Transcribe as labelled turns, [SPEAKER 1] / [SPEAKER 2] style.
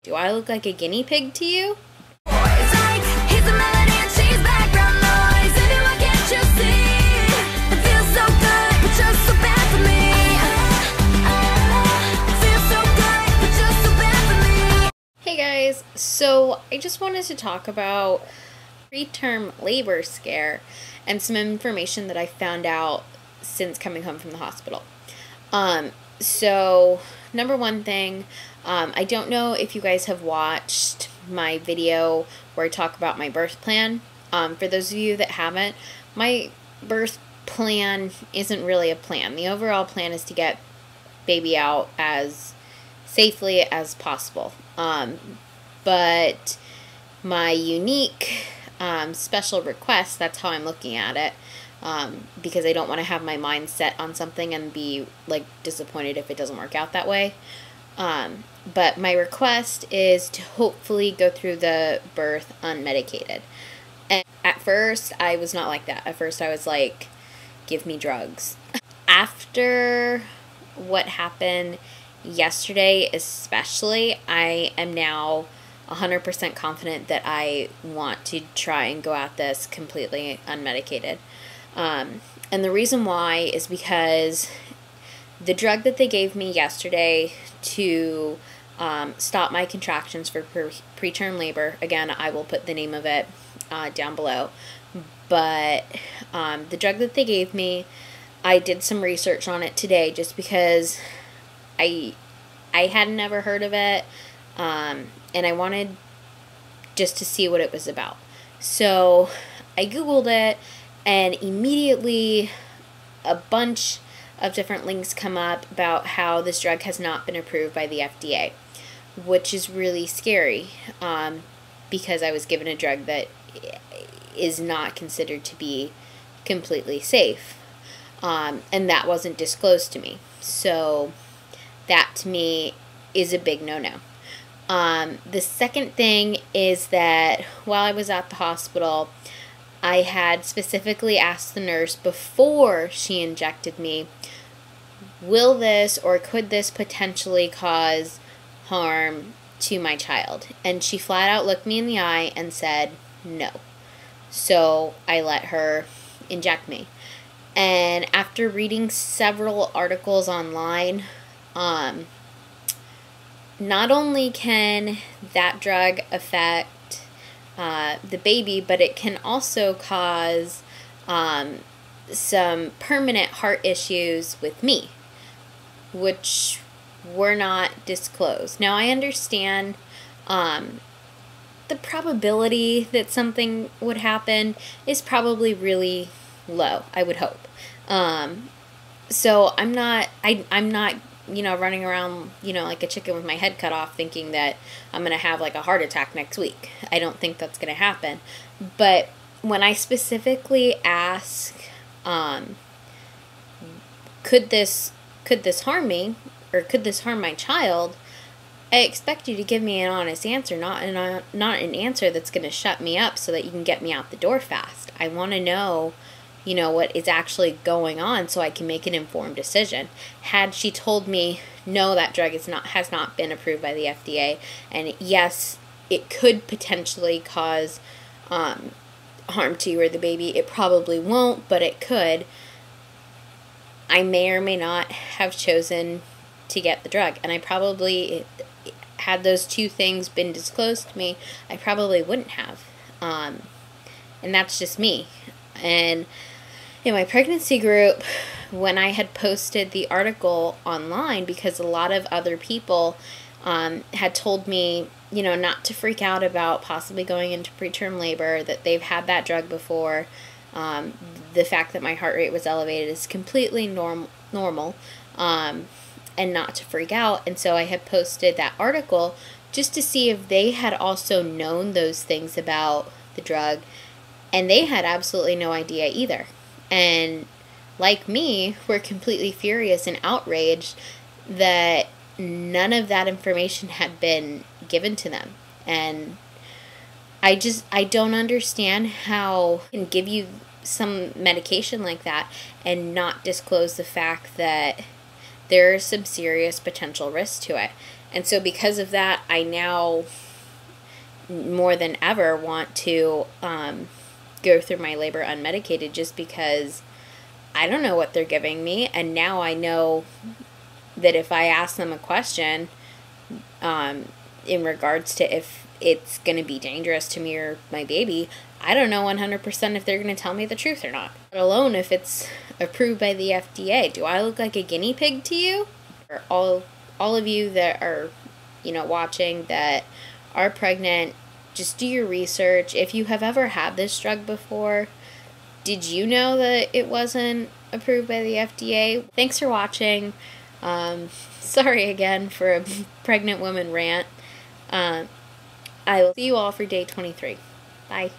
[SPEAKER 1] Do I look like a guinea pig to you?
[SPEAKER 2] It's like he's a melody and she's background noise. Anyone can't you see? It feels so good, but you're so bad for me. It feels so good, but you're so bad for me.
[SPEAKER 1] Hey guys, so I just wanted to talk about preterm labor scare and some information that I found out since coming home from the hospital. So number one thing, I don't know if you guys have watched my video where I talk about my birth plan. For those of you that haven't, my birth plan isn't really a plan. The overall plan is to get baby out as safely as possible. But my unique special request, that's how I'm looking at it, because I don't want to have my mind set on something and be like disappointed if it doesn't work out that way. But my request is to hopefully go through the birth unmedicated. And at first, I was not like that. At first, I was like, give me drugs. After what happened yesterday especially, I am now 100% confident that I want to try and go at this completely unmedicated. And the reason why is because the drug that they gave me yesterday to stop my contractions for preterm labor, again, I will put the name of it down below, but the drug that they gave me, I did some research on it today just because I had never heard of it, and I wanted just to see what it was about. So I Googled it, and immediately a bunch of different links come up about how this drug has not been approved by the FDA, which is really scary, because I was given a drug that is not considered to be completely safe, and that wasn't disclosed to me. So that to me is a big no-no. The second thing is that while I was at the hospital, I had specifically asked the nurse before she injected me, will this or could this potentially cause harm to my child? And she flat out looked me in the eye and said no. So I let her inject me. And after reading several articles online, not only can that drug affect the baby, but it can also cause some permanent heart issues with me, which were not disclosed. Now, I understand the probability that something would happen is probably really low, I would hope. So I'm not, running around, like a chicken with my head cut off thinking that I'm going to have like a heart attack next week. I don't think that's going to happen. But when I specifically ask, could this harm me, or could this harm my child, I expect you to give me an honest answer, not an answer that's going to shut me up so that you can get me out the door fast. I want to know, what is actually going on so I can make an informed decision. Had she told me, no, that drug has not been approved by the FDA, and yes, it could potentially cause harm to you or the baby, it probably won't, but it could, I may or may not have chosen to get the drug. And I probably, had those two things been disclosed to me, I probably wouldn't have. And that's just me. And in my pregnancy group, when I had posted the article online, because a lot of other people had told me, not to freak out about possibly going into preterm labor, that they've had that drug before. The fact that my heart rate was elevated is completely normal, and not to freak out. And so I had posted that article just to see if they had also known those things about the drug, and they had absolutely no idea either. And like me, were completely furious and outraged that none of that information had been given to them. And I don't understand how I can give you some medication like that and not disclose the fact that there is some serious potential risk to it. And so because of that, I now more than ever want to go through my labor unmedicated, just because I don't know what they're giving me. And now I know that if I ask them a question in regards to if it's going to be dangerous to me or my baby, I don't know 100% if they're going to tell me the truth or not. Let alone if it's approved by the FDA. Do I look like a guinea pig to you? Or all of you that are, watching that are pregnant, just do your research. If you have ever had this drug before, did you know that it wasn't approved by the FDA? Thanks for watching. Sorry again for a pregnant woman rant. I will see you all for day 23. Bye.